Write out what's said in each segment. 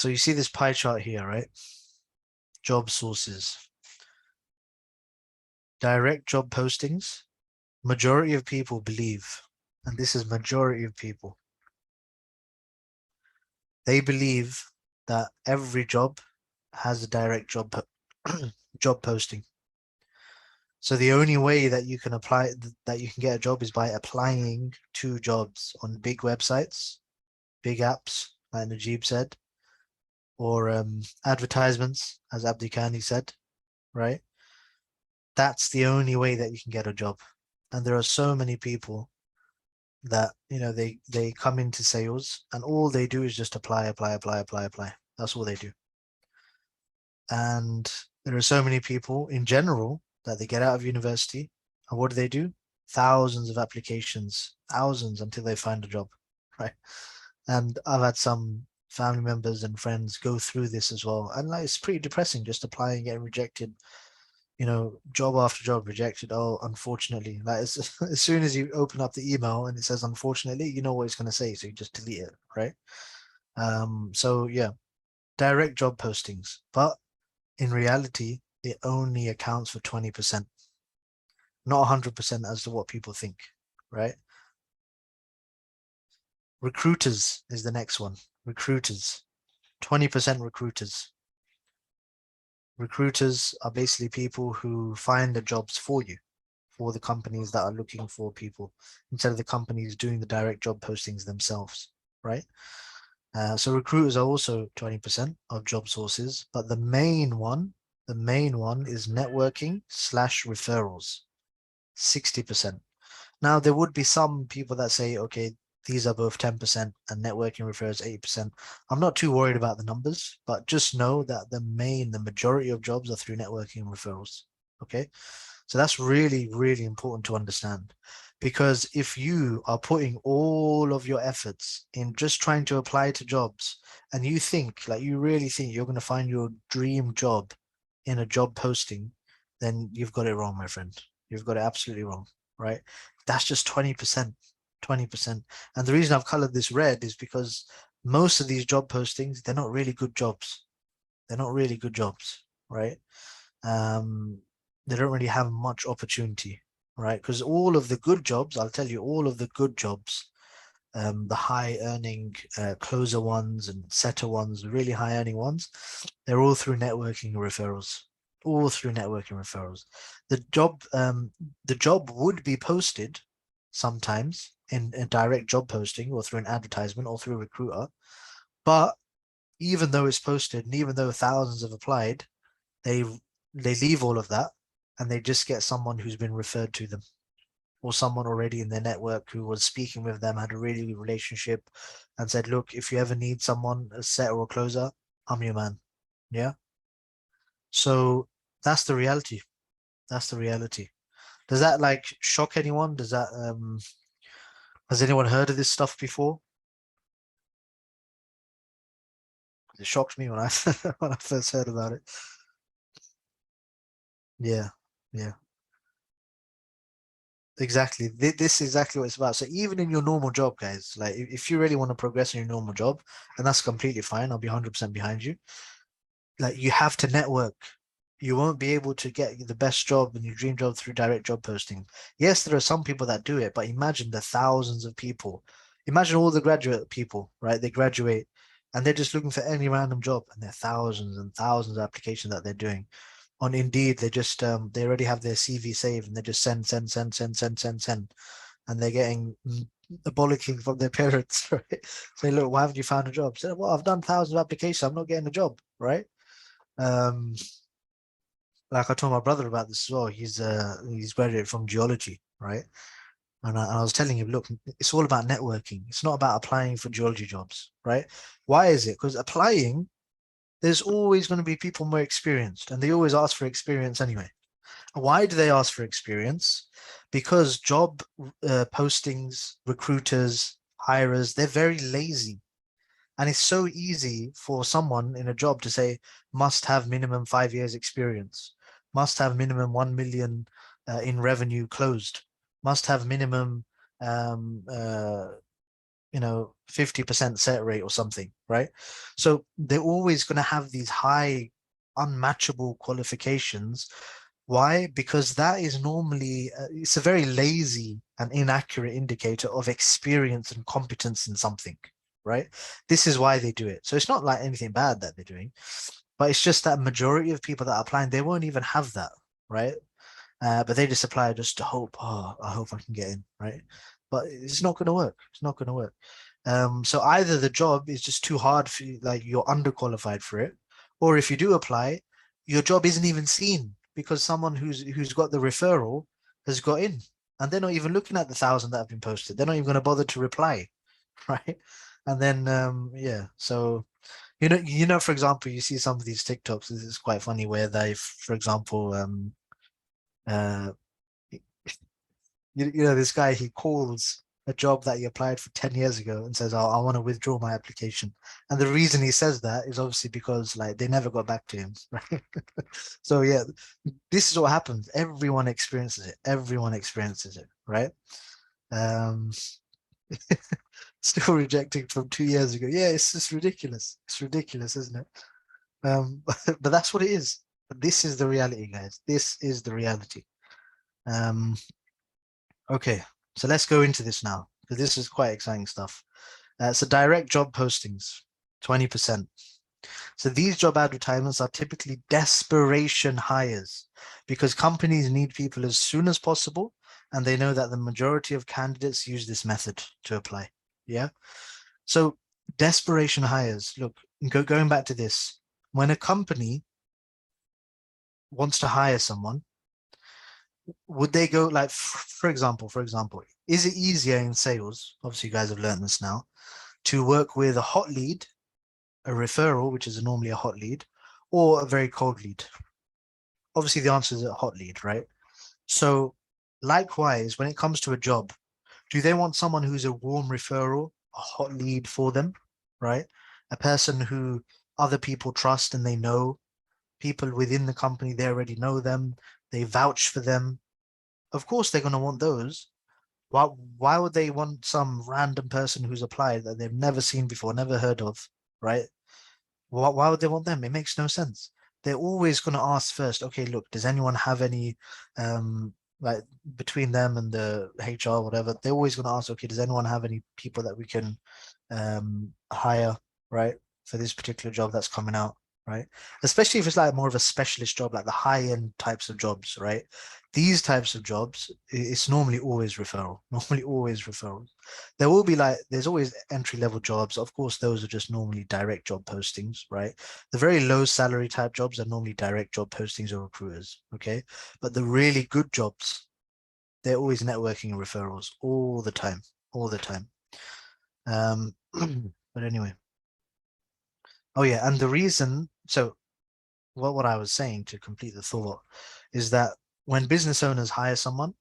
So you see this pie chart here, right? Job sources. Direct job postings. Majority of people believe, and this is majority of people, they believe that every job has a direct job job posting. So the only way that you can apply that you can get a job is by applying to jobs on big websites, big apps, like Najib said, or advertisements, as Abdi Khani said, right? That's the only way that you can get a job. And there are so many people that, you know, they come into sales and all they do is just apply. That's all they do. And there are so many people in general that they get out of university, and what do? Thousands of applications, thousands, until they find a job, right? And I've had some family members and friends go through this as well, and like it's pretty depressing, just applying, getting rejected, you know, job after job rejected. Oh, unfortunately, like as soon as you open up the email and it says unfortunately, you know what it's going to say, so you just delete it, right? So yeah, direct job postings, but in reality, it only accounts for 20%, not 100% as to what people think, right? Recruiters is the next one. Recruiters, 20% recruiters. Recruiters are basically people who find the jobs for you, for the companies that are looking for people, instead of the companies doing the direct job postings themselves, right? So recruiters are also 20% of job sources, but the main one is networking / referrals, 60%. Now, there would be some people that say, okay, these are both 10% and networking refers 80%. I'm not too worried about the numbers, but just know that the majority of jobs are through networking and referrals. Okay. So that's really, really important to understand, because if you are putting all of your efforts in just trying to apply to jobs and you think, like you really think you're going to find your dream job in a job posting, then you've got it wrong, my friend. You've got it absolutely wrong, right? That's just 20%, 20%. And the reason I've colored this red is because most of these job postings, they're not really good jobs. They're not really good jobs, right? They don't really have much opportunity, right? Because all of the good jobs, I'll tell you, all of the good jobs, the high earning closer ones and setter ones, really high earning ones, they're all through networking referrals. All through networking referrals. The job would be posted sometimes in a direct job posting or through an advertisement or through a recruiter, but even though it's posted and even though thousands have applied, they leave all of that and they just get someone who's been referred to them, or someone already in their network who was speaking with them, had a really good relationship, and said, look, if you ever need someone, a setter or closer, I'm your man. Yeah. So that's the reality. That's the reality. Does that like shock anyone? Does that has anyone heard of this stuff before? It shocked me when I when I first heard about it. Yeah, yeah, exactly. This is exactly what it's about. So even in your normal job, guys, like if you really want to progress in your normal job, and that's completely fine, I'll be 100% behind you. Like you have to network. You won't be able to get the best job and your dream job through direct job posting. Yes, there are some people that do it, but imagine the thousands of people. Imagine all the graduate people, right? They graduate and they're just looking for any random job, and there are thousands and thousands of applications that they're doing. On Indeed, they just they already have their CV saved and they just send, and they're getting a bollocking from their parents, right? Say, look, why haven't you found a job? Say, well, I've done thousands of applications, I'm not getting a job, right? Um, like I told my brother about this as well. He's graduated from geology, right? And I was telling him, look, it's all about networking. It's not about applying for geology jobs, right? Why is it? Because applying, there's always going to be people more experienced, and they always ask for experience anyway. Why do they ask for experience? Because job postings, recruiters, hirers, they're very lazy. And it's so easy for someone in a job to say, must have minimum 5 years experience, must have minimum 1 million in revenue closed, must have minimum um, uh, 50% set rate or something, right? So they're always going to have these high unmatchable qualifications. Why? Because that is normally, it's a very lazy and inaccurate indicator of experience and competence in something, right? This is why they do it. So it's not like anything bad that they're doing, but it's just that majority of people that are applying, they won't even have that, right? But they just apply just to hope, oh, I hope I can get in, right? But it's not going to work. It's not going to work. So either the job is just too hard for you, like you're underqualified for it, or if you do apply, your job isn't even seen because someone who's got the referral has got in, and they're not even looking at the 1,000 that have been posted. They're not even going to bother to reply, right? And then yeah, so for example, you see some of these TikToks. This is quite funny where they, for example, uh, this guy, he calls a job that he applied for 10 years ago and says, oh, I want to withdraw my application. And the reason he says that is obviously because like they never got back to him. Right? So yeah, this is what happens. Everyone experiences it. Everyone experiences it, right? Um, still rejecting from 2 years ago. Yeah, it's just ridiculous. It's ridiculous, isn't it? But that's what it is. This is the reality, guys. This is the reality. Um, Okay, so let's go into this now because this is quite exciting stuff. So direct job postings, 20%. So these job advertisements are typically desperation hires because companies need people as soon as possible, and they know that the majority of candidates use this method to apply. Yeah. So desperation hires. Look, going back to this, when a company wants to hire someone, would they go like, for example, is it easier in sales? Obviously, you guys have learned this now, to work with a hot lead, a referral, which is normally a hot lead, or a very cold lead? Obviously, the answer is a hot lead, right? So, likewise, when it comes to a job, do they want someone who's a warm referral, a hot lead for them, right? A person who other people trust and they know, people within the company, they already know them, they vouch for them. Of course, they're going to want those. Why would they want some random person who's applied that they've never seen before, never heard of, right? Why would they want them? It makes no sense. They're always going to ask first, okay, look, does anyone have any, like between them and the HR, whatever, they're always going to ask, okay, does anyone have any people that we can hire, right, for this particular job that's coming out, right? Especially if it's like more of a specialist job, like the high-end types of jobs, right? These types of jobs, it's normally always referral, normally always referrals. There will be like, there's always entry-level jobs. Of course, those are just normally direct job postings, right? The very low salary type jobs are normally direct job postings or recruiters, okay? But the really good jobs, they're always networking and referrals all the time, all the time. But anyway, oh yeah, and the reason, so what I was saying to complete the thought is that when business owners hire someone,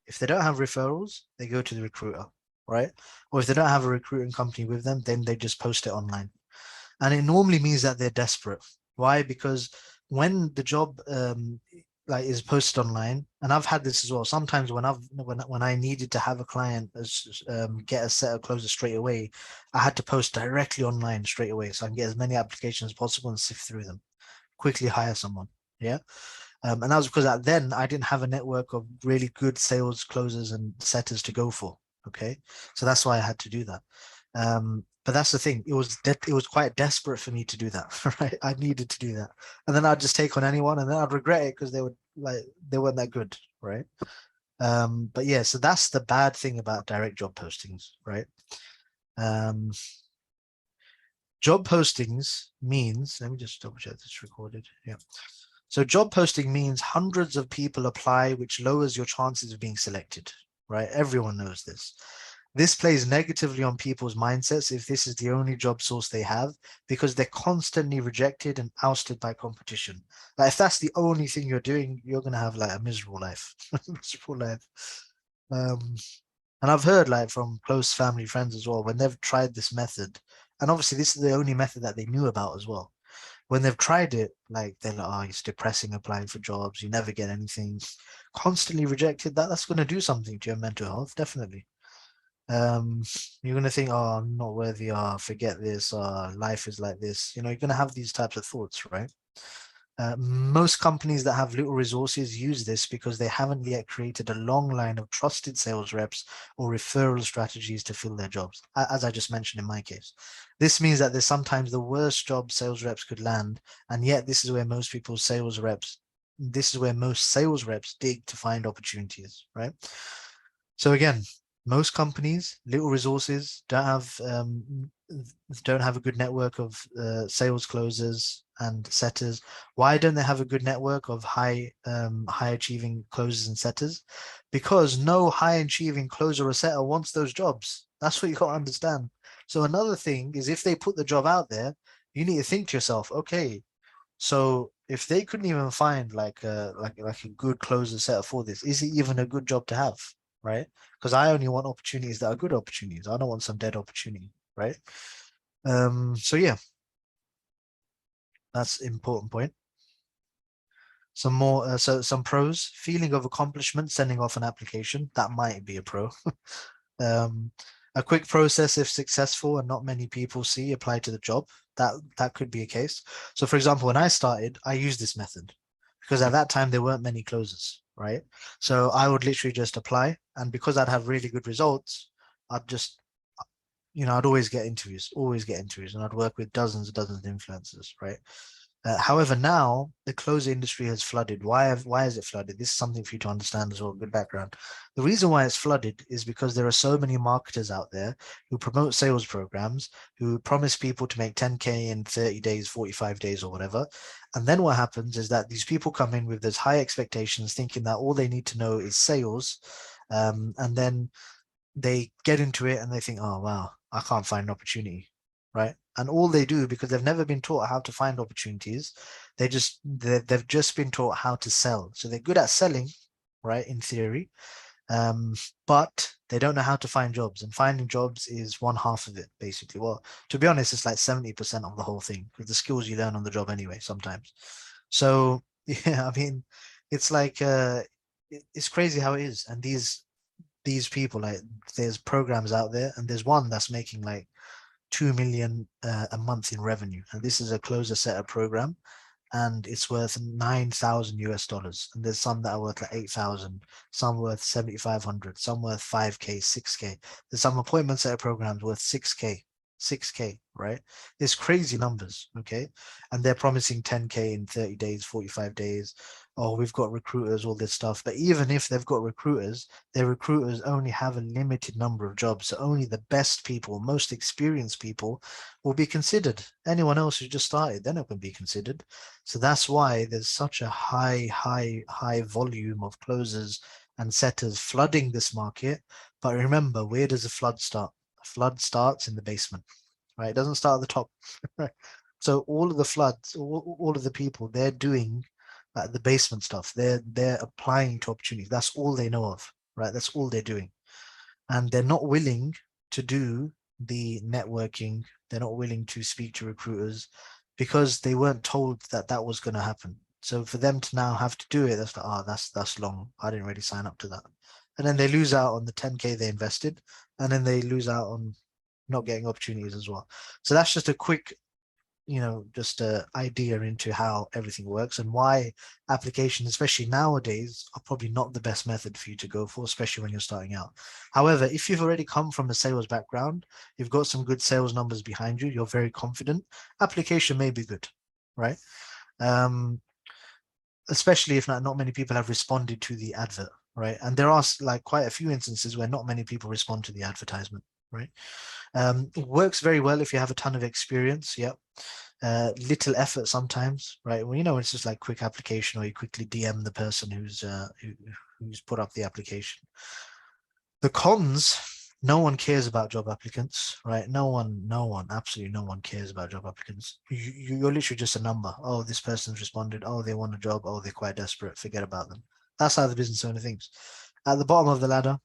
if they don't have referrals, they go to the recruiter, right? Or if they don't have a recruiting company with them, then they just post it online. And it normally means that they're desperate. Why? Because when the job like is posted online, and I've had this as well. Sometimes when I needed to have a client get a set of closes straight away, I had to post directly online straight away, so I can get as many applications as possible and sift through them, quickly hire someone. Yeah. And that was because then I didn't have a network of really good sales closers and setters to go for. Okay. So that's why I had to do that. But that's the thing. It was quite desperate for me to do that. Right. I needed to do that. And then I'd just take on anyone and then I'd regret it because they weren't that good. Right. But yeah, so that's the bad thing about direct job postings, right? Um, job postings means, let me just double check this recorded. Yeah. So job posting means hundreds of people apply, which lowers your chances of being selected, right? Everyone knows this. This plays negatively on people's mindsets if this is the only job source they have, because they're constantly rejected and ousted by competition. Like if that's the only thing you're doing, you're going to have like a miserable life, miserable life. And I've heard like from close family friends as well, when they've tried this method, and obviously this is the only method that they knew about as well. When they've tried it, like they're like, oh, it's depressing applying for jobs. You never get anything. Constantly rejected. That's going to do something to your mental health, definitely. you're gonna think, oh, I'm not worthy, forget this, life is like this. You're gonna have these types of thoughts, right? Most companies that have little resources use this because they haven't yet created a long line of trusted sales reps or referral strategies to fill their jobs, as I just mentioned in my case. This means that there's sometimes the worst job sales reps could land, and yet this is where most sales reps dig to find opportunities, right? So again, most companies, little resources, don't have a good network of sales closers and setters. Why don't they have a good network of high achieving closers and setters? Because no high achieving closer or setter wants those jobs. That's what you got to understand. So another thing is, if they put the job out there, you need to think to yourself, okay, so if they couldn't even find like a good closer setter for this, is it even a good job to have, right? Because I only want opportunities that are good opportunities. I don't want some dead opportunity, right? So yeah, that's an important point. Some more, so some pros: feeling of accomplishment, sending off an application. That might be a pro. um, a quick process if successful and not many people see apply to the job. That could be a case. So for example, when I started, I used this method because at that time there weren't many closers, right? So I would literally just apply, and because I'd have really good results, I'd just I'd always get interviews, and I'd work with dozens and dozens of influencers, right? However, now the closing industry has flooded. Why is it flooded? This is something for you to understand as well. Good background. The reason why it's flooded is because there are so many marketers out there who promote sales programs, who promise people to make 10K in 30 days, 45 days, or whatever. And then what happens is that these people come in with those high expectations, thinking that all they need to know is sales. And then they get into it and they think, oh wow, I can't find an opportunity, right? And all they do, because they've never been taught how to find opportunities, they've just been taught how to sell. So they're good at selling, right, in theory, um, but they don't know how to find jobs. And finding jobs is one half of it, basically. Well, to be honest, it's like 70% of the whole thing, because the skills you learn on the job anyway sometimes. So yeah, I mean, it's like it's crazy how it is. And these people, like, there's programs out there, and there's one that's making like 2 million a month in revenue, and this is a closer setter program, and it's worth 9,000 US dollars. And there's some that are worth like 8,000, some worth 7,500, some worth 5K, 6K. There's some appointment setter programs worth 6K, right? There's crazy numbers, okay? And they're promising 10K in 30 days, 45 days. Oh, we've got recruiters, all this stuff. But even if they've got recruiters, their recruiters only have a limited number of jobs. So only the best people, most experienced people will be considered. Anyone else who just started, they're not going to be considered. So that's why there's such a high volume of closers and setters flooding this market. But remember, where does the flood start? The flood starts in the basement, right? It doesn't start at the top. So all of the floods, all of the people, they're doing the basement stuff. They're applying to opportunities. That's all they know of, right? That's all they're doing, and they're not willing to do the networking. They're not willing to speak to recruiters because they weren't told that that was going to happen. So for them to now have to do it, that's like, oh, that's long. I didn't really sign up to that. And then they lose out on the 10K they invested, and then they lose out on not getting opportunities as well. So that's just a quick, just a idea into how everything works and why applications, especially nowadays, are probably not the best method for you to go for, especially when you're starting out. However, if you've already come from a sales background, you've got some good sales numbers behind you, you're very confident, application may be good, right? Um, Especially if not many people have responded to the advert, right? And there are like quite a few instances where not many people respond to the advertisement, right? It works very well if you have a ton of experience. Yep. Little effort sometimes, right? Well, it's just like quick application, or you quickly DM the person who's put up the application. The cons: no one cares about job applicants, right? Absolutely no one cares about job applicants. You're literally just a number. Oh, this person's responded. Oh, they want a job. Oh, they're quite desperate. Forget about them. That's how the business owner thinks. At the bottom of the ladder,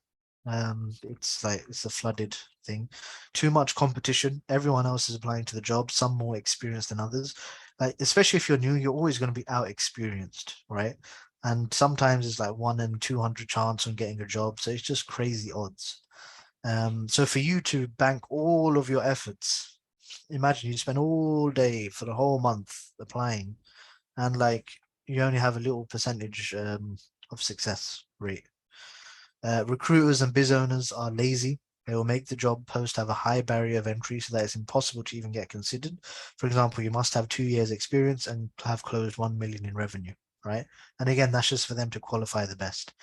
it's a flooded thing. Too much competition. Everyone else is applying to the job, some more experienced than others. Like, especially if you're new, you're always going to be out experienced, right? And sometimes it's like 1 in 200 chance on getting a job. So it's just crazy odds. So for you to bank all of your efforts, imagine you spend all day for the whole month applying, and like you only have a little percentage of success rate. Recruiters and biz owners are lazy. They will make the job post have a high barrier of entry so that it's impossible to even get considered. For example, you must have 2 years experience and have closed 1 million in revenue, right? And again, that's just for them to qualify the best.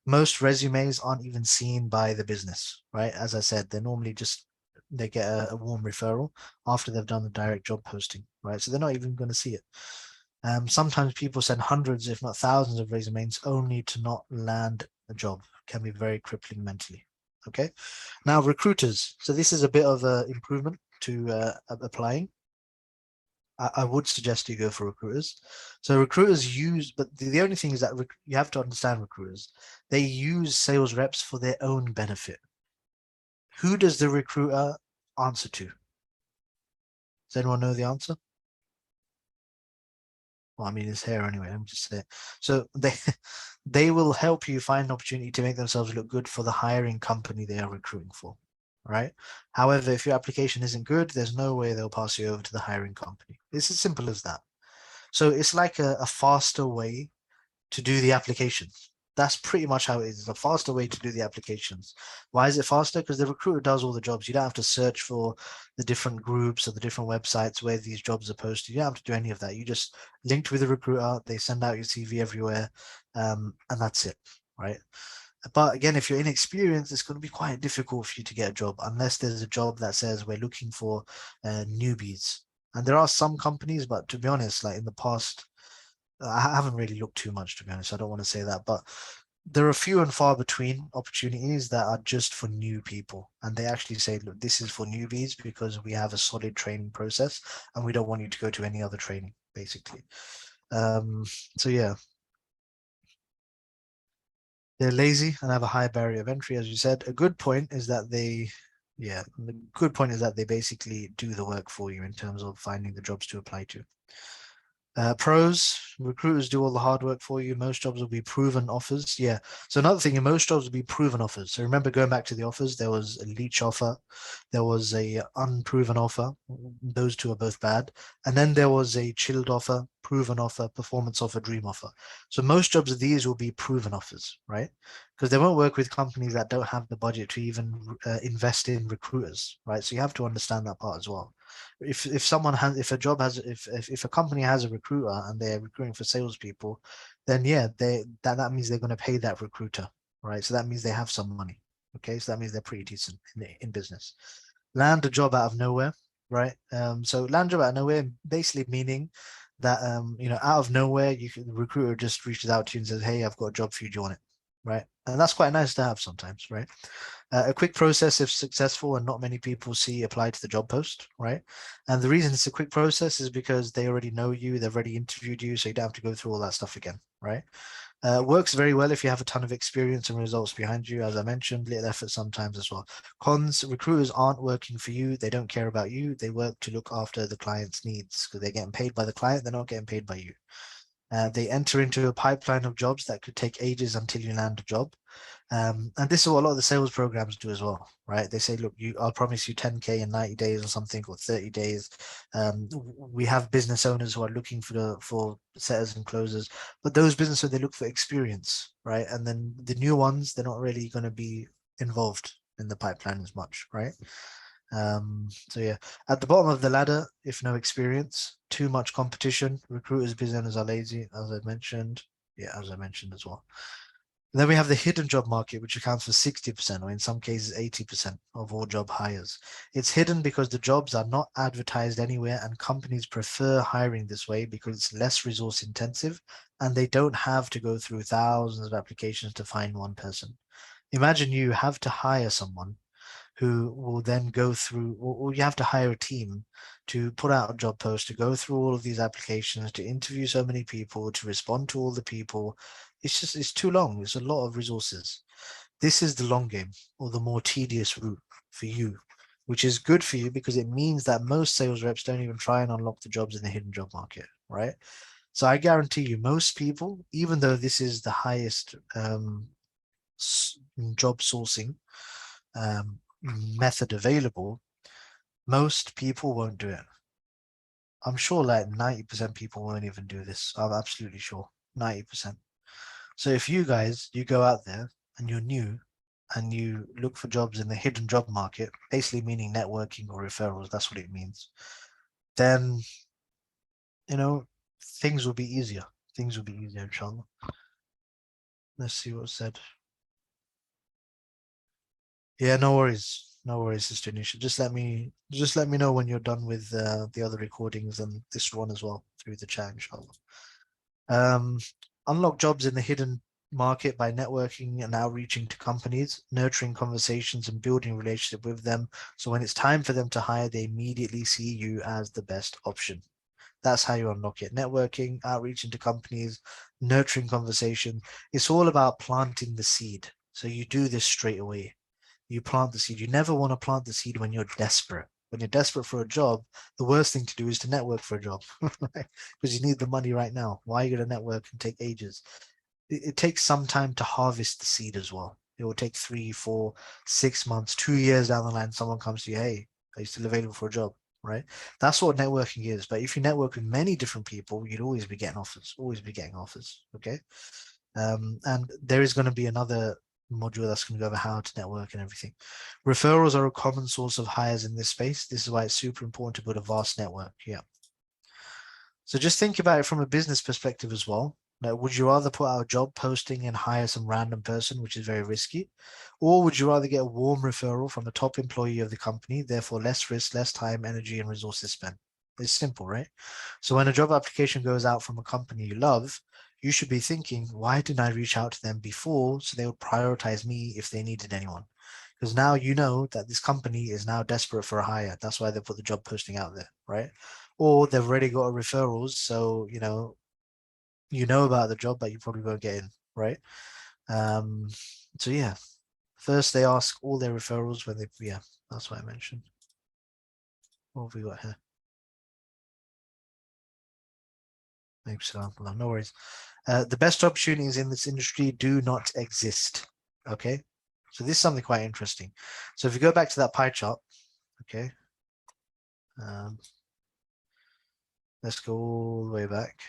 Most resumes aren't even seen by the business, right? As I said, they're normally just they get a warm referral after they've done the direct job posting, right? So they're not even going to see it. Sometimes people send hundreds, if not thousands, of resumes only to not land a job. It can be very crippling mentally. Okay. Now, recruiters. So this is a bit of an improvement to applying. I would suggest you go for recruiters. So recruiters use, but the only thing is that you have to understand recruiters. They use sales reps for their own benefit. Who does the recruiter answer to? Does anyone know the answer? Well, I mean, it's here anyway. I'm just saying. So they will help you find an opportunity to make themselves look good for the hiring company they are recruiting for, right? However, if your application isn't good, there's no way they'll pass you over to the hiring company. It's as simple as that. So it's like a faster way to do the applications. That's pretty much how it is. It's a faster way to do the applications. Why is it faster? Because the recruiter does all the jobs. You don't have to search for the different groups or the different websites where these jobs are posted. You don't have to do any of that. You just linked with the recruiter. They send out your CV everywhere, and that's it, right? But again, if you're inexperienced, it's going to be quite difficult for you to get a job unless there's a job that says we're looking for newbies. And there are some companies, but to be honest, like in the past, I haven't really looked too much, to be honest. I don't want to say that, but there are few and far between opportunities that are just for new people. And they actually say, look, this is for newbies because we have a solid training process and we don't want you to go to any other training, basically. Um, so yeah, they're lazy and have a high barrier of entry, as you said. A good point is that the good point is that they basically do the work for you in terms of finding the jobs to apply to. Pros, recruiters do all the hard work for you. Most jobs will be proven offers. Yeah. So another thing, in most jobs will be proven offers. So remember going back to the offers, there was a leech offer, there was a unproven offer. Those two are both bad. And then there was a chilled offer, proven offer, performance offer, dream offer. So most jobs of these will be proven offers, right? Because they won't work with companies that don't have the budget to even invest in recruiters, right? So you have to understand that part as well. If someone has if a job has if a company has a recruiter and they're recruiting for salespeople, then yeah, that means they're going to pay that recruiter, right? So that means they have some money. Okay, so that means they're pretty decent in business. Land a job out of nowhere, right? So land a job out of nowhere, basically meaning that out of nowhere, the recruiter just reaches out to you and says, "Hey, I've got a job for you. Do you want it?" Right? And that's quite nice to have sometimes, right? A quick process if successful and not many people see applied to the job post, right? And the reason it's a quick process is because they already know you, they've already interviewed you, so you don't have to go through all that stuff again, right? Works very well if you have a ton of experience and results behind you, as I mentioned, little effort sometimes as well. Cons, recruiters aren't working for you, they don't care about you, they work to look after the client's needs because they're getting paid by the client, they're not getting paid by you. They enter into a pipeline of jobs that could take ages until you land a job. And this is what a lot of the sales programs do as well, right? They say, look, I'll promise you 10K in 90 days or something, or 30 days. We have business owners who are looking for setters and closers, but those businesses, they look for experience, right? And then the new ones, they're not really going to be involved in the pipeline as much, right? So yeah, at the bottom of the ladder, if no experience, too much competition, recruiters, business owners are lazy, as I mentioned. Yeah, as I mentioned as well. And then we have the hidden job market, which accounts for 60%, or in some cases 80% of all job hires. It's hidden because the jobs are not advertised anywhere, and companies prefer hiring this way because it's less resource intensive and they don't have to go through thousands of applications to find one person. Imagine you have to hire someone who will then go through, or you have to hire a team to put out a job post, to go through all of these applications, to interview so many people, to respond to all the people. It's too long. It's a lot of resources. This is the long game, or the more tedious route for you, which is good for you because it means that most sales reps don't even try and unlock the jobs in the hidden job market, right? So I guarantee you, most people, even though this is the highest job sourcing, method available, most people won't do it. I'm sure like 90% people won't even do this. I'm absolutely sure. 90%. So if you guys, you go out there and you're new and you look for jobs in the hidden job market, basically meaning networking or referrals, that's what it means, then, you know, things will be easier. Things will be easier, inshallah. Let's see what's said. Yeah, no worries. No worries, Sister Nisha. Just let me know when you're done with the other recordings and this one as well through the chat, inshallah. Um, unlock jobs in the hidden market by networking and outreaching to companies, nurturing conversations and building relationship with them. So when it's time for them to hire, they immediately see you as the best option. That's how you unlock it. Networking, outreaching to companies, nurturing conversation. It's all about planting the seed. So you do this straight away. You plant the seed. You never want to plant the seed when you're desperate. When you're desperate for a job, the worst thing to do is to network for a job, right? Because you need the money right now. Why are you going to network and take ages? It takes some time to harvest the seed as well. It will take 3, 4, 6 months, 2 years down the line. Someone comes to you, hey, are you still available for a job? Right? That's what networking is. But if you network with many different people, you'd always be getting offers, always be getting offers. Okay. And there is going to be another module that's going to go over how to network and everything. Referrals are a common source of hires in this space. This is why it's super important to build a vast network. Yeah. So just think about it from a business perspective as well. Now, would you rather put out a job posting and hire some random person, which is very risky? Or would you rather get a warm referral from a top employee of the company, therefore less risk, less time, energy, and resources spent? It's simple, right? So when a job application goes out from a company you love, you should be thinking, why didn't I reach out to them before so they would prioritize me if they needed anyone? Because now you know that this company is now desperate for a hire. That's why they put the job posting out there, right? Or they've already got a referrals, so you know about the job, but you probably won't get in, right? Um, so yeah, first they ask all their referrals when they, yeah, that's what I mentioned. What have we got here? No worries. The best opportunities in this industry do not exist. Okay, so this is something quite interesting. So if you go back to that pie chart, okay, um, let's go all the way back.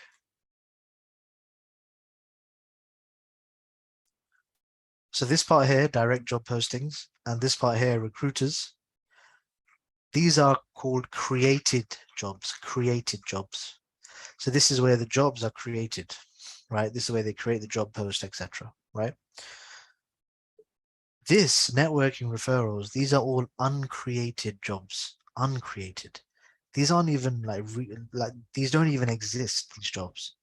So this part here, direct job postings, and this part here, recruiters. These are called created jobs, created jobs. So this is where the jobs are created, right? This is where they create the job post, etc. Right? This networking referrals, these are all uncreated jobs, uncreated. These aren't even like these don't even exist, these jobs.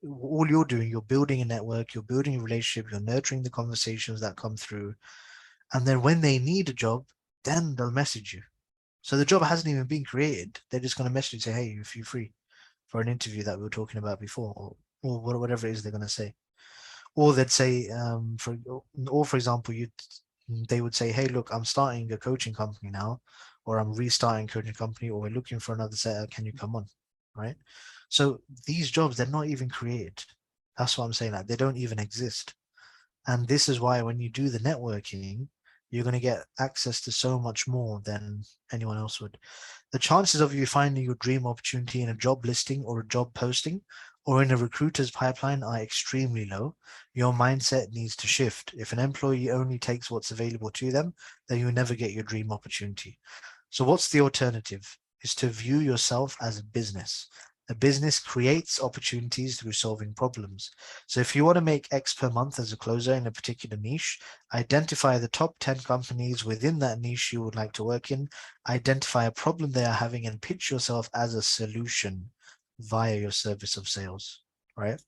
All you're doing, you're building a network, you're building a relationship, you're nurturing the conversations that come through. And then when they need a job, then they'll message you. So the job hasn't even been created. They're just going to message you and say, hey, if you're free for an interview that we were talking about before, or whatever it is they're going to say. Or they'd say, for example, they would say, hey, look, I'm starting a coaching company now, or I'm restarting a coaching company, or we're looking for another setter. Can you come on? Right. So these jobs, they're not even created. That's what I'm saying. Like they don't even exist. And this is why when you do the networking, you're going to get access to so much more than anyone else would. The chances of you finding your dream opportunity in a job listing or a job posting or in a recruiter's pipeline are extremely low. Your mindset needs to shift. If an employee only takes what's available to them, then you'll never get your dream opportunity. So what's the alternative? Is to view yourself as a business. A business creates opportunities through solving problems. So if you want to make X per month as a closer in a particular niche, identify the top 10 companies within that niche you would like to work in, identify a problem they are having and pitch yourself as a solution via your service of sales, right?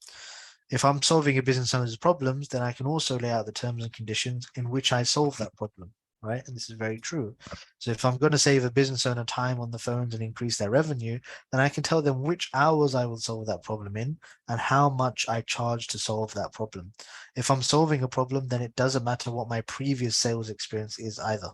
If I'm solving a business owner's problems, then I can also lay out the terms and conditions in which I solve that problem, right? And this is very true. So if I'm going to save a business owner time on the phones and increase their revenue, then I can tell them which hours I will solve that problem in and how much I charge to solve that problem. If I'm solving a problem, then it doesn't matter what my previous sales experience is either.